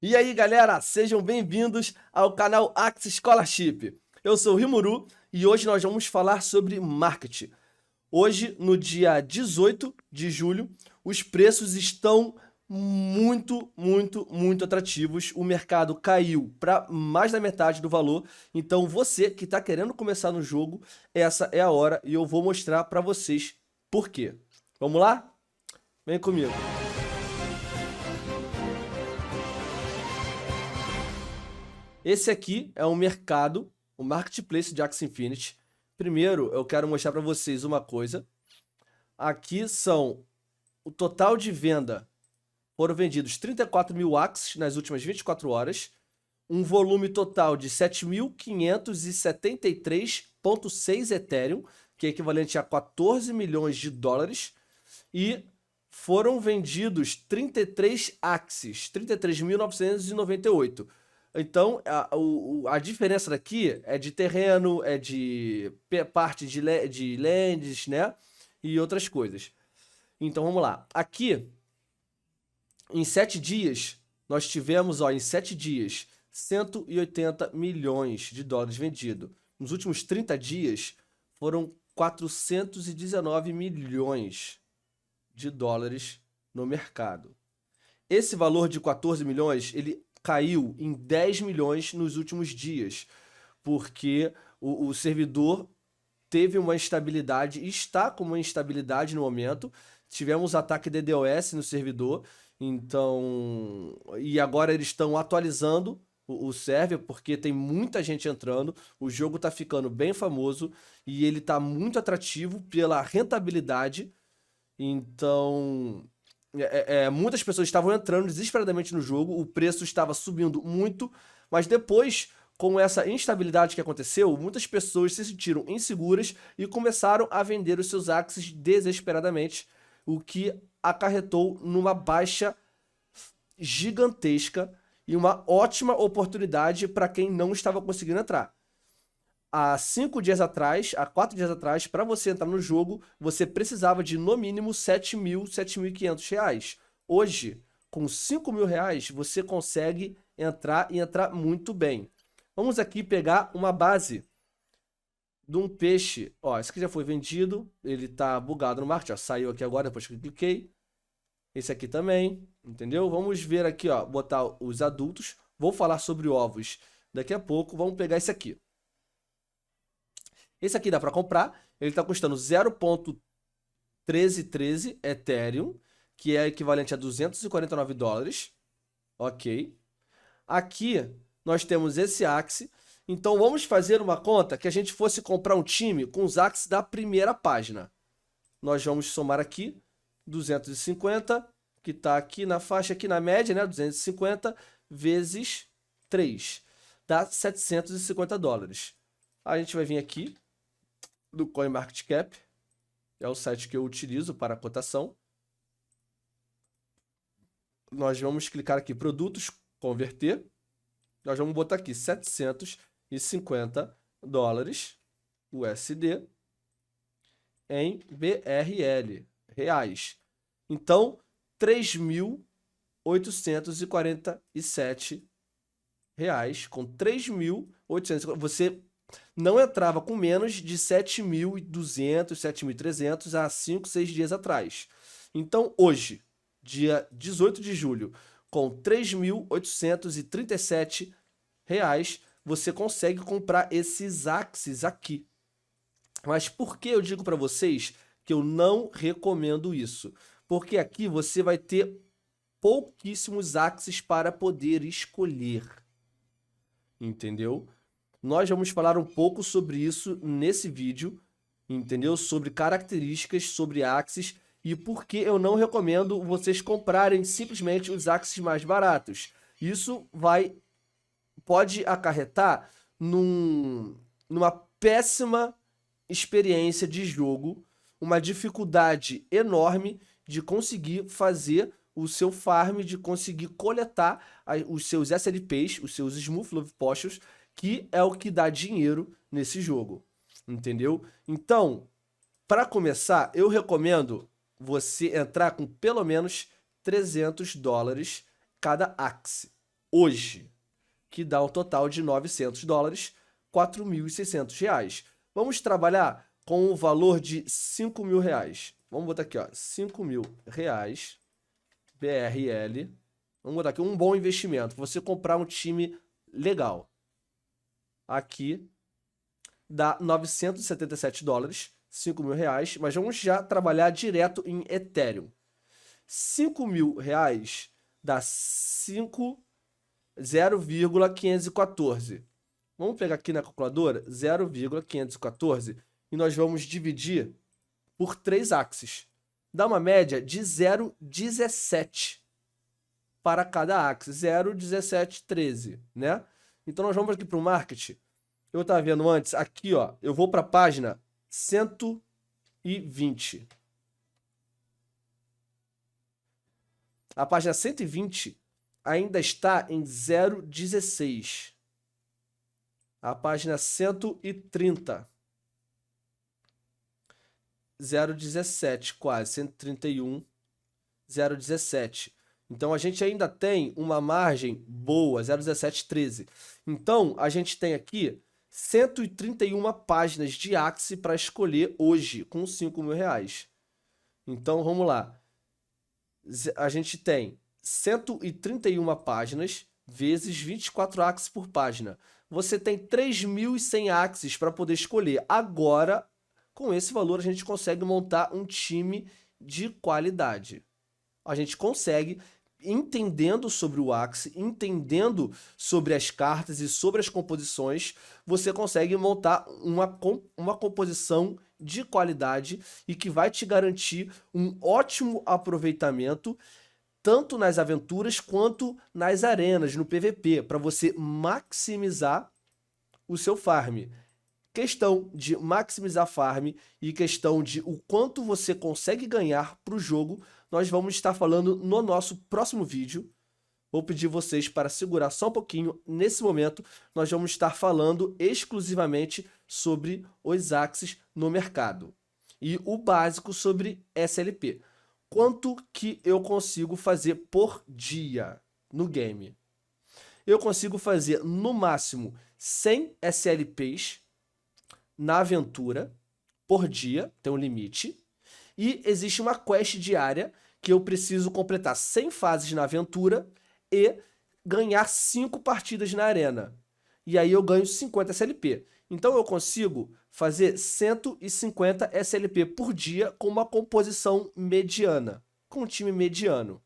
E aí, galera, sejam bem-vindos ao canal Axie Scholarship. Eu sou o Rimuru e hoje nós vamos falar sobre marketing. Hoje, no dia 18 de julho, os preços estão muito atrativos. O mercado caiu para mais da metade do valor. Então, você que está querendo começar no jogo, essa é a hora e eu vou mostrar para vocês por quê. Vamos lá? Vem comigo. Esse aqui é o mercado, o marketplace de Axie Infinity. Primeiro, eu quero mostrar para vocês uma coisa. Aqui são o total de venda. Foram vendidos 34 mil Axies nas últimas 24 horas. Um volume total de 7.573,6 Ethereum, que é equivalente a 14 milhões de dólares. E foram vendidos 33 Axies, 33.998. Então, a diferença daqui é de terreno, é de parte de lands, né? E outras coisas. Então, vamos lá. Aqui, em 7 dias, nós tivemos, ó, em 7 dias, 180 milhões de dólares vendidos. Nos últimos 30 dias, foram 419 milhões de dólares no mercado. Esse valor de 14 milhões, ele caiu em 10 milhões nos últimos dias, porque o servidor teve uma instabilidade, está com uma instabilidade no momento. Tivemos ataque DDoS no servidor, então, e agora eles estão atualizando o server porque tem muita gente entrando. O jogo está ficando bem famoso e ele está muito atrativo pela rentabilidade. Então, muitas pessoas estavam entrando desesperadamente no jogo, o preço estava subindo muito, mas depois, com essa instabilidade que aconteceu, muitas pessoas se sentiram inseguras e começaram a vender os seus Axies desesperadamente, o que acarretou numa baixa gigantesca e uma ótima oportunidade para quem não estava conseguindo entrar. Há 5 dias atrás, há 4 dias atrás, para você entrar no jogo, você precisava de no mínimo 7.000, 7.500 reais. Hoje, com 5 mil reais, você consegue entrar e entrar muito bem. Vamos aqui pegar uma base de um peixe. Ó, esse aqui já foi vendido, ele tá bugado no marketing, ó, saiu aqui agora depois que eu cliquei. Esse aqui também, entendeu? Vamos ver aqui, ó, botar os adultos. Vou falar sobre ovos daqui a pouco. Vamos pegar esse aqui. Esse aqui dá para comprar, ele está custando 0,1313 Ethereum, que é equivalente a 249 dólares. Ok. Aqui nós temos esse Axie. Então vamos fazer uma conta que a gente fosse comprar um time com os Axies da primeira página. Nós vamos somar aqui 250, que está aqui na faixa, aqui na média, né? 250 vezes 3. Dá 750 dólares. A gente vai vir aqui do CoinMarketCap, é o site que eu utilizo para a cotação. Nós vamos clicar aqui, produtos, converter. Nós vamos botar aqui 750 dólares USD em BRL, reais. Então, 3.847 reais. Com 3.800, você não entrava com menos de 7.200, 7.300 há 5, 6 dias atrás. Então, hoje, dia 18 de julho, com 3.837 reais, você consegue comprar esses Axies aqui. Mas por que eu digo para vocês que eu não recomendo isso? Porque aqui você vai ter pouquíssimos Axies para poder escolher. Entendeu? Nós vamos falar um pouco sobre isso nesse vídeo, entendeu? Sobre características, sobre Axies e por que eu não recomendo vocês comprarem simplesmente os Axies mais baratos. Isso pode acarretar numa péssima experiência de jogo, uma dificuldade enorme de conseguir fazer o seu farm, de conseguir coletar os seus SLPs, os seus Smooth Love Potions, que é o que dá dinheiro nesse jogo, entendeu? Então, para começar, eu recomendo você entrar com pelo menos 300 dólares cada Axie. hoje, que dá um total de 900 dólares, 4.600 reais. Vamos trabalhar com o valor de 5 mil reais. Vamos botar aqui, ó, 5 mil reais, BRL. Vamos botar aqui um bom investimento. Você comprar um time legal. Aqui dá 977 dólares, 5 mil reais, mas vamos já trabalhar direto em Ethereum. 5 mil reais dá 0,514. Vamos pegar aqui na calculadora 0,514 e nós vamos dividir por 3 axes. Dá uma média de 0,17 para cada axe, 0,1713, né? Então nós vamos aqui para o market. Eu estava vendo antes, aqui ó, eu vou para a página 120. A página 120 ainda está em 0,16. A página 130. 0,17 quase, 131, 0,17. Então, a gente ainda tem uma margem boa, 0,1713. Então, a gente tem aqui 131 páginas de Axie para escolher hoje, com 5 mil reais. Então, vamos lá. A gente tem 131 páginas vezes 24 Axies por página. Você tem 3.100 Axies para poder escolher. Agora, com esse valor, a gente consegue montar um time de qualidade. A gente consegue, entendendo sobre o Axie, entendendo sobre as cartas e sobre as composições, você consegue montar uma composição de qualidade e que vai te garantir um ótimo aproveitamento tanto nas aventuras quanto nas arenas, no PVP, para você maximizar o seu farm. Questão de maximizar farm e questão de o quanto você consegue ganhar para o jogo, nós vamos estar falando no nosso próximo vídeo. Vou pedir vocês para segurar só um pouquinho. Nesse momento, nós vamos estar falando exclusivamente sobre os Axies no mercado. E o básico sobre SLP. Quanto que eu consigo fazer por dia no game? Eu consigo fazer no máximo 100 SLPs na aventura por dia, tem um limite. E existe uma quest diária que eu preciso completar 100 fases na aventura e ganhar 5 partidas na arena. E aí eu ganho 50 SLP. Então eu consigo fazer 150 SLP por dia com uma composição mediana, com um time mediano.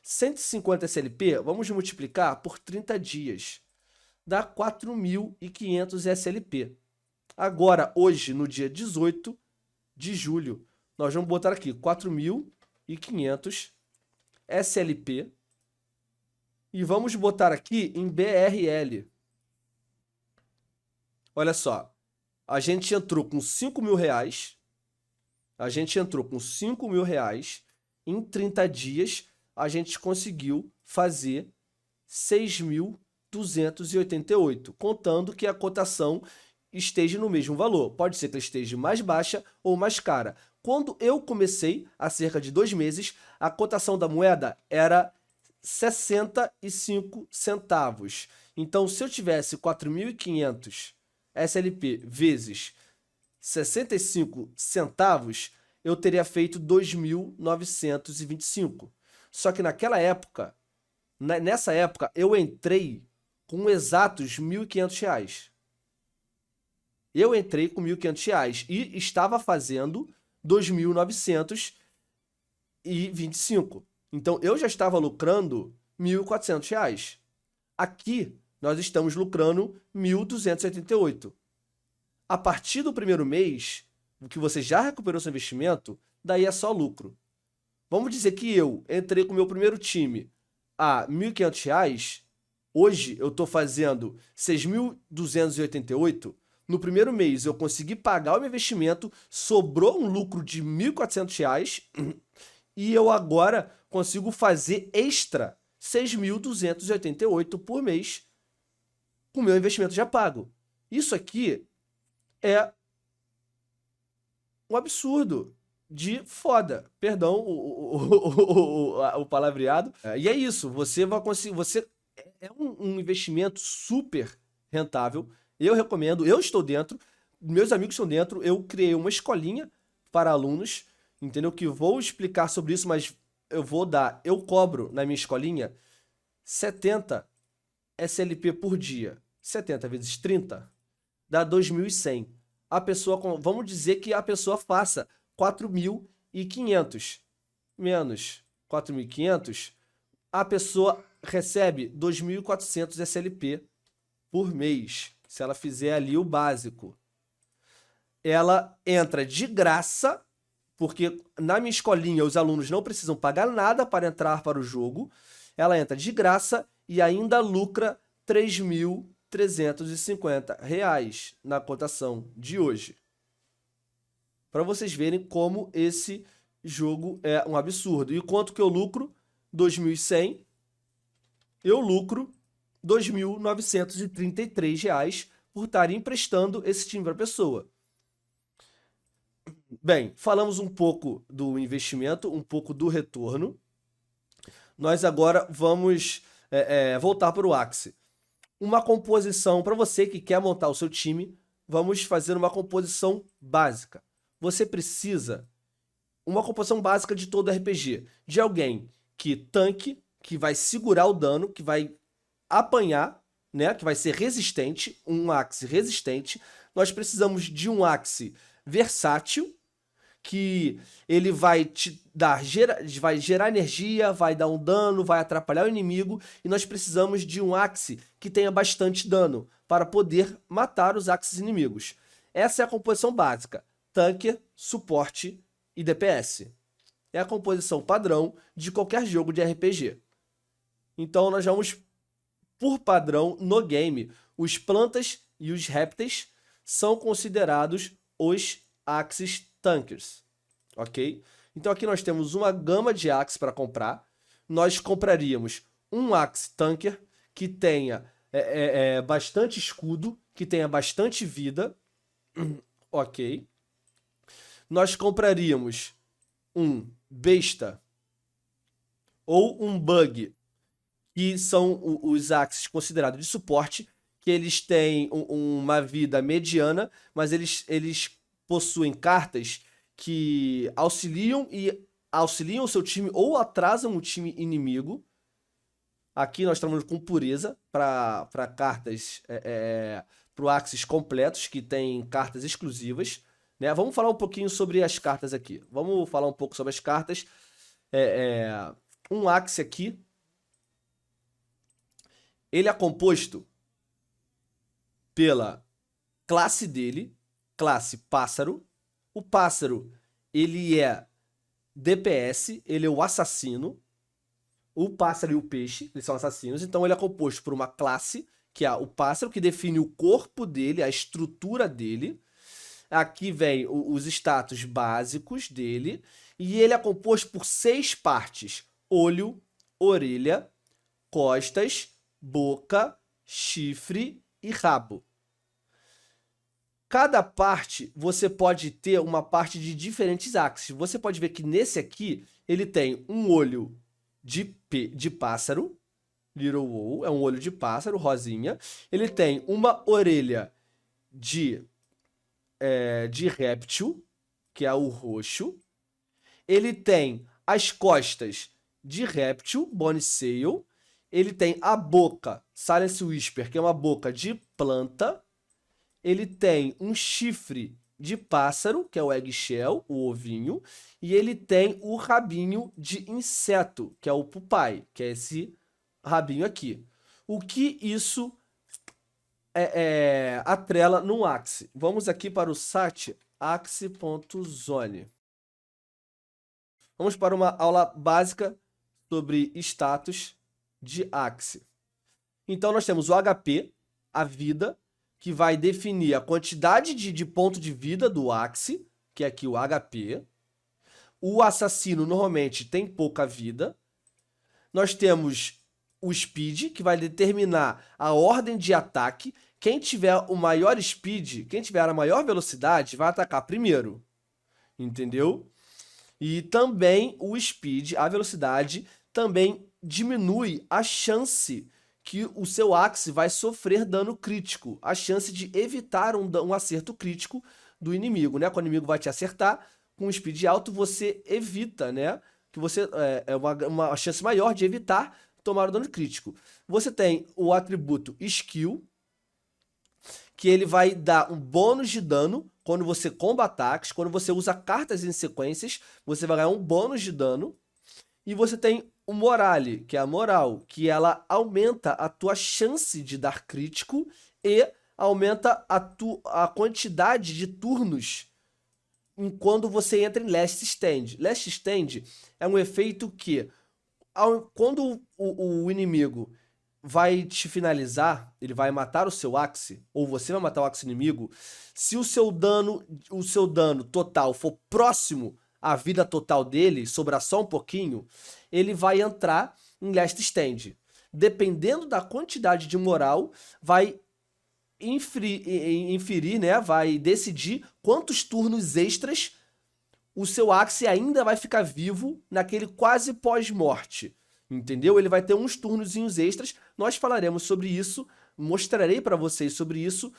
150 SLP, vamos multiplicar por 30 dias. Dá 4.500 SLP. Agora, hoje, no dia 18 de julho, nós vamos botar aqui 4.500 SLP e vamos botar aqui em BRL. Olha só, a gente entrou com 5 mil reais, em 30 dias a gente conseguiu fazer 6.288, contando que a cotação esteja no mesmo valor. Pode ser que ela esteja mais baixa ou mais cara. Quando eu comecei, há cerca de 2 meses, a cotação da moeda era 65 centavos. Então, se eu tivesse 4.500 SLP vezes 65 centavos, eu teria feito 2.925. Só que naquela época, nessa época, eu entrei com exatos R$1.500. Eu entrei com R$1.500 e estava fazendo 2.925. Então, eu já estava lucrando R$1.400. Aqui, nós estamos lucrando 1.288. A partir do primeiro mês, que você já recuperou seu investimento, daí é só lucro. Vamos dizer que eu entrei com o meu primeiro time a R$1.500, hoje eu estou fazendo 6.288. No primeiro mês eu consegui pagar o meu investimento, sobrou um lucro de R$1.400 e eu agora consigo fazer extra 6.288 por mês com o meu investimento já pago. Isso aqui é um absurdo de foda. Perdão o palavreado. E é isso, você vai conseguir. é um investimento super rentável. Eu recomendo, eu estou dentro, meus amigos estão dentro. Eu criei uma escolinha para alunos, entendeu? Que vou explicar sobre isso, mas eu cobro na minha escolinha 70 SLP por dia. 70 vezes 30 dá 2.100. Vamos dizer que a pessoa faça 4.500 menos 4.500, a pessoa recebe 2.400 SLP por mês, se ela fizer ali o básico. Ela entra de graça, porque na minha escolinha os alunos não precisam pagar nada para entrar para o jogo. Ela entra de graça e ainda lucra R$ 3.350 na cotação de hoje. Para vocês verem como esse jogo é um absurdo. E quanto que eu lucro? 2.100. Eu lucro R$ 2.933 por estar emprestando esse time para a pessoa. Bem, falamos um pouco do investimento, um pouco do retorno. Nós agora vamos voltar para o Axie. Uma composição, para você que quer montar o seu time, vamos fazer uma composição básica. Você precisa uma composição básica de todo RPG, de alguém que tanque, que vai segurar o dano, que vai apanhar, né, que vai ser resistente, um Axie resistente. Nós precisamos de um Axie versátil, que ele vai te dar, vai gerar energia, vai dar um dano, vai atrapalhar o inimigo, e nós precisamos de um Axie que tenha bastante dano para poder matar os Axies inimigos. Essa é a composição básica: tanque, suporte e DPS. É a composição padrão de qualquer jogo de RPG. Então nós vamos, por padrão, no game, os plantas e os répteis são considerados os Axies Tankers, ok? Então aqui nós temos uma gama de Axies para comprar. Nós compraríamos um Axie Tanker que tenha bastante escudo, que tenha bastante vida, ok? Nós compraríamos um besta ou um bug, que são os Axies considerados de suporte, que eles têm uma vida mediana, mas eles possuem cartas que auxiliam o seu time ou atrasam o time inimigo. Aqui nós estamos com pureza para cartas, para o Axies completos, que tem cartas exclusivas. Né? Vamos falar um pouquinho sobre as cartas aqui. Vamos falar um pouco sobre as cartas. Um Axie aqui, ele é composto pela classe dele, classe pássaro. O pássaro, ele é DPS, ele é o assassino. O pássaro e o peixe, eles são assassinos. Então ele é composto por uma classe, que é o pássaro, que define o corpo dele, a estrutura dele. Aqui vem os status básicos dele. E ele é composto por 6 partes: olho, orelha, costas, boca, chifre e rabo. Cada parte, você pode ter uma parte de diferentes Axies. Você pode ver que nesse aqui, ele tem um olho de pássaro, Little Owl, é um olho de pássaro, rosinha. Ele tem uma orelha de réptil, que é o roxo. Ele tem as costas de réptil, Bone Sail. Ele tem a boca, Silence Whisper, que é uma boca de planta. Ele tem um chifre de pássaro, que é o eggshell, o ovinho. E ele tem o rabinho de inseto, que é o pupae, que é esse rabinho aqui. O que isso atrela num Axie? Vamos aqui para o site axie.zone. Vamos para uma aula básica sobre status de Axie. Então nós temos o HP, a vida, que vai definir a quantidade de ponto de vida do Axie, que é aqui o HP. O assassino normalmente tem pouca vida. Nós temos o Speed, que vai determinar a ordem de ataque. Quem tiver o maior Speed, quem tiver a maior velocidade, vai atacar primeiro. Entendeu? E também o Speed, a velocidade, também diminui a chance que o seu Axe vai sofrer dano crítico, a chance de evitar um acerto crítico do inimigo, né? Quando o inimigo vai te acertar, com speed alto você evita, né? Que você é uma chance maior de evitar tomar o dano crítico. Você tem o atributo Skill, que ele vai dar um bônus de dano quando você comba ataques, quando você usa cartas em sequências, você vai ganhar um bônus de dano. E você tem o Morale, que é a moral, que ela aumenta a tua chance de dar crítico e aumenta a quantidade de turnos quando você entra em Last Stand. Last Stand é um efeito que, quando o inimigo vai te finalizar, ele vai matar o seu Axe, ou você vai matar o Axe inimigo, se o seu dano total for próximo à vida total dele, sobrar só um pouquinho, ele vai entrar em Last Stand. Dependendo da quantidade de moral, vai inferir, né? Vai decidir quantos turnos extras o seu Axe ainda vai ficar vivo naquele quase pós-morte. Entendeu? Ele vai ter uns turnozinhos extras. Nós falaremos sobre isso, mostrarei para vocês sobre isso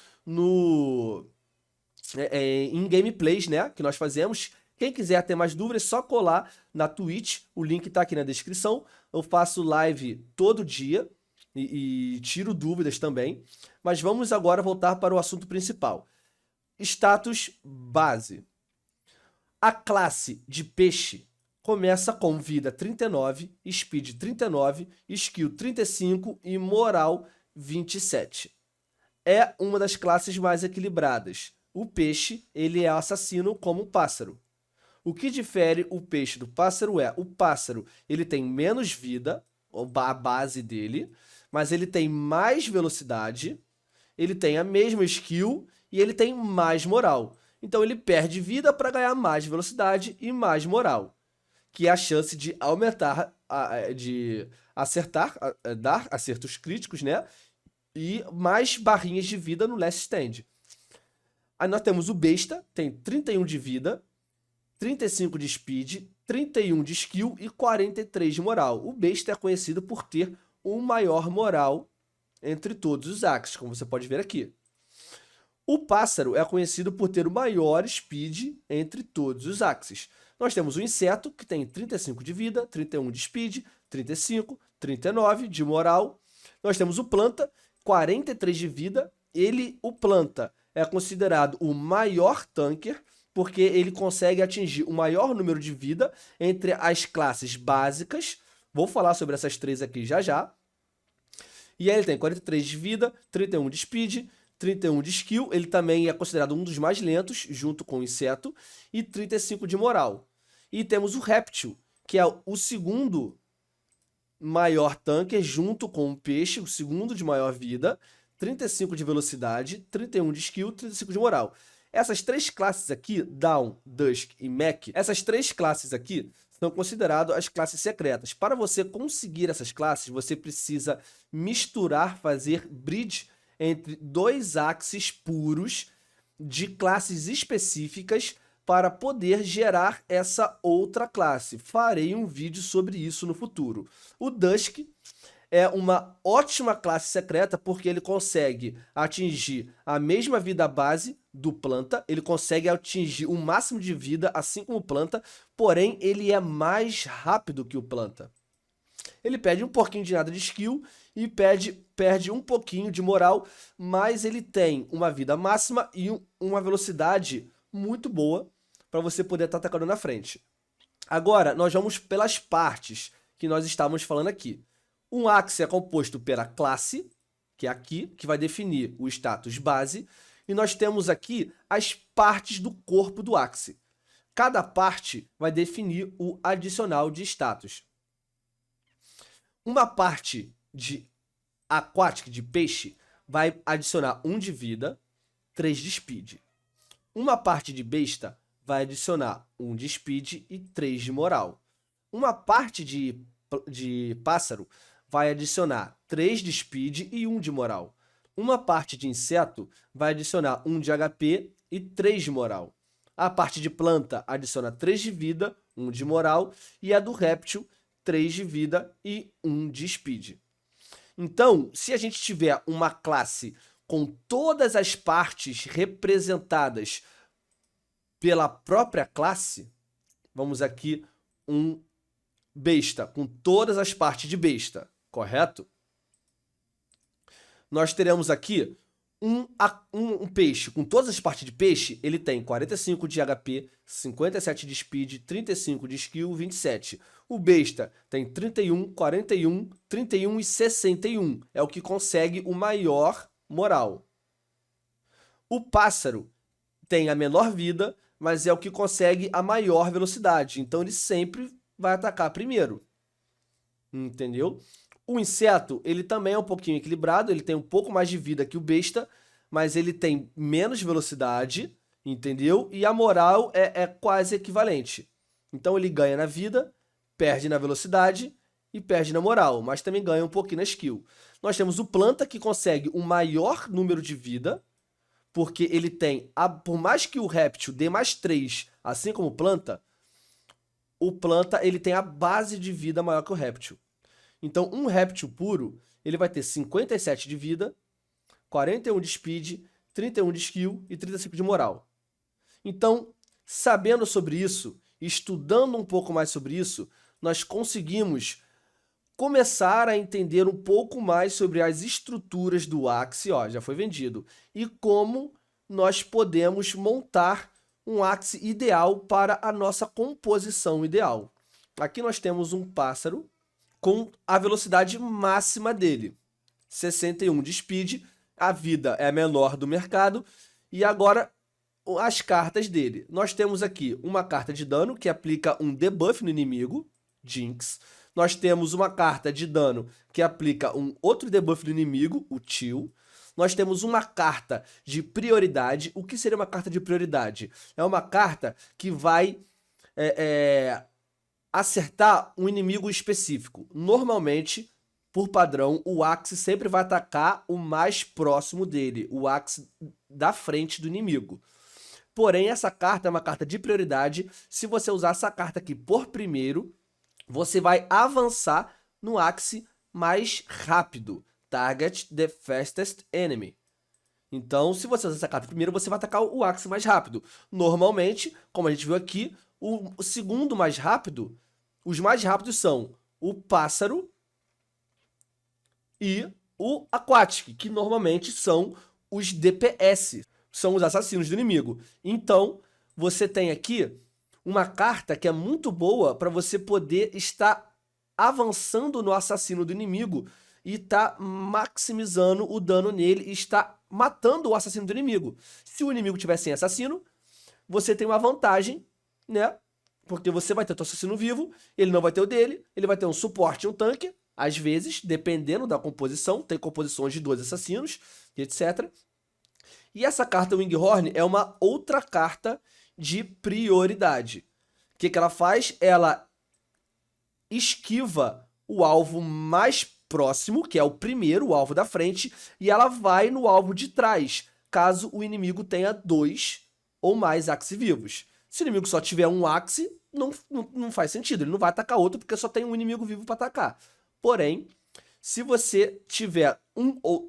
em gameplays, né? Que nós fazemos. Quem quiser ter mais dúvidas, é só colar na Twitch. O link tá aqui na descrição. Eu faço live todo dia e tiro dúvidas também. Mas vamos agora voltar para o assunto principal. Status base. A classe de peixe começa com vida 39, speed 39, skill 35 e moral 27. É uma das classes mais equilibradas. O peixe, ele é assassino como o pássaro. O que difere o peixe do pássaro é, o pássaro, ele tem menos vida, a base dele, mas ele tem mais velocidade, ele tem a mesma skill e ele tem mais moral. Então ele perde vida para ganhar mais velocidade e mais moral, que é a chance de aumentar, de acertar, dar acertos críticos, né? E mais barrinhas de vida no Last Stand. Aí nós temos o besta, tem 31 de vida, 35 de speed, 31 de skill e 43 de moral. O besta é conhecido por ter o maior moral entre todos os Axes, como você pode ver aqui. O pássaro é conhecido por ter o maior speed entre todos os Axes. Nós temos o inseto, que tem 35 de vida, 31 de speed, 35, 39 de moral. Nós temos o planta, 43 de vida. O planta é considerado o maior tanker, porque ele consegue atingir o maior número de vida entre as classes básicas. Vou falar sobre essas três aqui já já. E aí ele tem 43 de vida, 31 de speed, 31 de skill, ele também é considerado um dos mais lentos, junto com o inseto, e 35 de moral. E temos o réptil, que é o segundo maior tanque, junto com o peixe, o segundo de maior vida, 35 de velocidade, 31 de skill, 35 de moral. Essas três classes aqui, Dawn, Dusk e Mech, essas três classes aqui são consideradas as classes secretas. Para você conseguir essas classes, você precisa misturar, fazer bridge entre dois axes puros de classes específicas para poder gerar essa outra classe. Farei um vídeo sobre isso no futuro. O Dusk é uma ótima classe secreta porque ele consegue atingir a mesma vida base do planta, ele consegue atingir o máximo de vida assim como o planta, porém ele é mais rápido que o planta. Ele perde um pouquinho de nada de skill e perde um pouquinho de moral, mas ele tem uma vida máxima e uma velocidade muito boa para você poder estar atacando na frente. Agora, nós vamos pelas partes que nós estávamos falando aqui. Um Axe é composto pela classe, que é aqui, que vai definir o status base, e nós temos aqui as partes do corpo do Axe. Cada parte vai definir o adicional de status. Uma parte de aquática, de peixe, vai adicionar 1 de vida, 3 de speed. Uma parte de besta vai adicionar 1 de speed e 3 de moral. Uma parte de pássaro vai adicionar 3 de speed e 1 de moral. Uma parte de inseto vai adicionar 1 de HP e 3 de moral. A parte de planta adiciona 3 de vida, 1 de moral. E a do réptil, 3 de vida e 1 de speed. Então, se a gente tiver uma classe com todas as partes representadas pela própria classe, vamos aqui um besta, com todas as partes de besta, correto? Nós teremos aqui um peixe com todas as partes de peixe, ele tem 45 de HP, 57 de speed, 35 de skill, 27. O besta tem 31, 41, 31 e 61. É o que consegue o maior moral. O pássaro tem a menor vida, mas é o que consegue a maior velocidade. Então ele sempre vai atacar primeiro. Entendeu? O inseto, ele também é um pouquinho equilibrado, ele tem um pouco mais de vida que o besta, mas ele tem menos velocidade, entendeu? E a moral é quase equivalente. Então ele ganha na vida, perde na velocidade e perde na moral, mas também ganha um pouquinho na skill. Nós temos o planta, que consegue um maior número de vida, porque ele tem, por mais que o réptil dê mais 3, assim como o planta ele tem a base de vida maior que o réptil. Então, um réptil puro, ele vai ter 57 de vida, 41 de speed, 31 de skill e 35 de moral. Então, sabendo sobre isso, estudando um pouco mais sobre isso, nós conseguimos começar a entender um pouco mais sobre as estruturas do Axie, ó, já foi vendido, e como nós podemos montar um Axie ideal para a nossa composição ideal. Aqui nós temos um pássaro com a velocidade máxima dele, 61 de speed, a vida é a menor do mercado, e agora as cartas dele. Nós temos aqui uma carta de dano que aplica um debuff no inimigo, Jinx. Nós temos uma carta de dano que aplica um outro debuff no inimigo, o Chill. Nós temos uma carta de prioridade. O que seria uma carta de prioridade? É uma carta que vai acertar um inimigo específico. Normalmente, por padrão, o Axie sempre vai atacar o mais próximo dele, o Axie da frente do inimigo. Porém, essa carta é uma carta de prioridade. Se você usar essa carta aqui por primeiro, você vai avançar no Axie mais rápido. Target the fastest enemy. Então, se você usar essa carta primeiro, você vai atacar o Axie mais rápido. Normalmente, como a gente viu aqui, o segundo mais rápido, os mais rápidos são o pássaro e o Aquatic, que normalmente são os DPS, são os assassinos do inimigo. Então, você tem aqui uma carta que é muito boa para você poder estar avançando no assassino do inimigo e tá maximizando o dano nele e está matando o assassino do inimigo. Se o inimigo tiver sem assassino, você tem uma vantagem, né? Porque você vai ter o assassino vivo, ele não vai ter o dele, ele vai ter um suporte e um tanque, às vezes, dependendo da composição, tem composições de 2 assassinos, etc. E essa carta Winghorn é uma outra carta de prioridade. O que ela faz? Ela esquiva o alvo mais próximo, que é o primeiro, o alvo da frente, e ela vai no alvo de trás, caso o inimigo tenha 2 ou mais Axie vivos. Se o inimigo só tiver um Axie, não faz sentido, ele não vai atacar outro porque só tem um inimigo vivo para atacar. Porém, se você tiver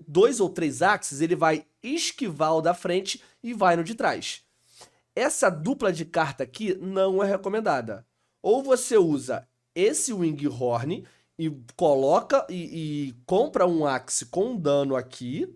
2 ou 3 Axies, ele vai esquivar o da frente e vai no de trás. Essa dupla de carta aqui não é recomendada. Ou você usa esse Winghorn e coloca e compra um Axie com dano aqui,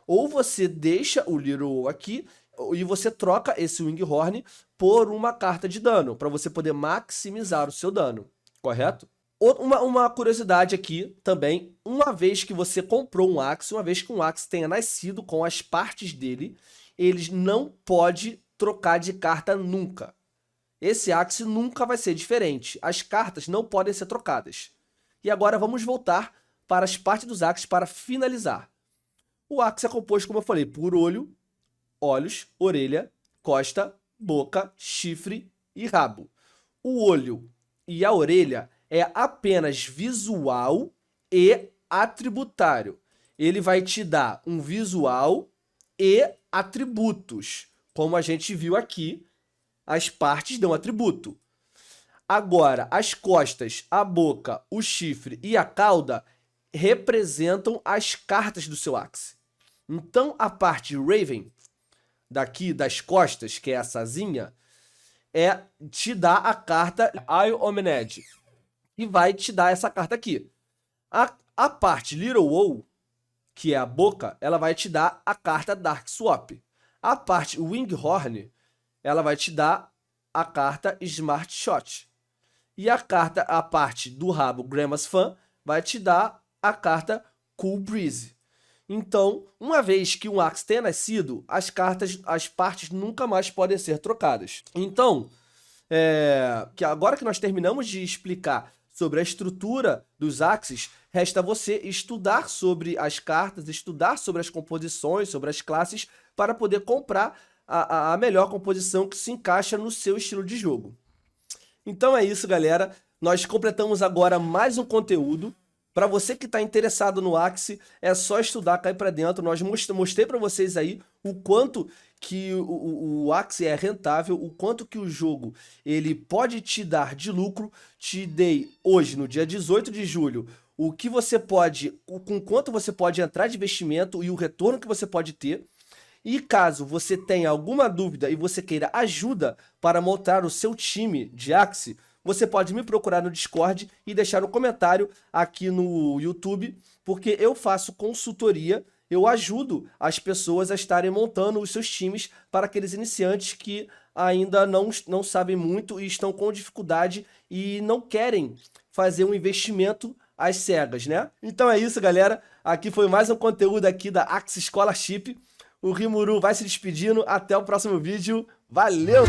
ou você deixa o Little aqui e você troca esse Winghorn por uma carta de dano, para você poder maximizar o seu dano, correto? Uma curiosidade aqui também, uma vez que você comprou um Axie, uma vez que um Axie tenha nascido com as partes dele, eles não pode trocar de carta nunca. Esse Axie nunca vai ser diferente, as cartas não podem ser trocadas. E agora vamos voltar para as partes dos Axies para finalizar. O Axie é composto, como eu falei, por olho, olhos, orelha, costa, boca, chifre e rabo. O olho e a orelha é apenas visual e atributário. Ele vai te dar um visual e atributos. Como a gente viu aqui, as partes dão atributo. Agora, as costas, a boca, o chifre e a cauda representam as cartas do seu Axie. Então, a parte Raven, daqui das costas, que é essa asinha, te dá a carta Eye Omened. E vai te dar essa carta aqui. A parte Little Owl, que é a boca, ela vai te dar a carta Dark Swap. A parte Winghorn, ela vai te dar a carta Smart Shot. E a parte do rabo Grandma's Fan vai te dar a carta Cool Breeze. Então, uma vez que um Axie tenha nascido, as partes nunca mais podem ser trocadas. Então, agora que nós terminamos de explicar sobre a estrutura dos Axies, resta você estudar sobre as cartas, estudar sobre as composições, sobre as classes, para poder comprar a melhor composição que se encaixa no seu estilo de jogo. Então é isso, galera. Nós completamos agora mais um conteúdo. Para você que está interessado no Axie, é só estudar, cair para dentro. Nós mostrei para vocês aí o quanto que o Axie é rentável, o quanto que o jogo ele pode te dar de lucro. Te dei hoje, no dia 18 de julho, o que você pode, com quanto você pode entrar de investimento e o retorno que você pode ter. E caso você tenha alguma dúvida e você queira ajuda para montar o seu time de Axie, você pode me procurar no Discord e deixar um comentário aqui no YouTube, porque eu faço consultoria, eu ajudo as pessoas a estarem montando os seus times para aqueles iniciantes que ainda não sabem muito e estão com dificuldade e não querem fazer um investimento às cegas, né? Então é isso, galera. Aqui foi mais um conteúdo aqui da Axie Scholarship. O Rimuru vai se despedindo. Até o próximo vídeo. Valeu!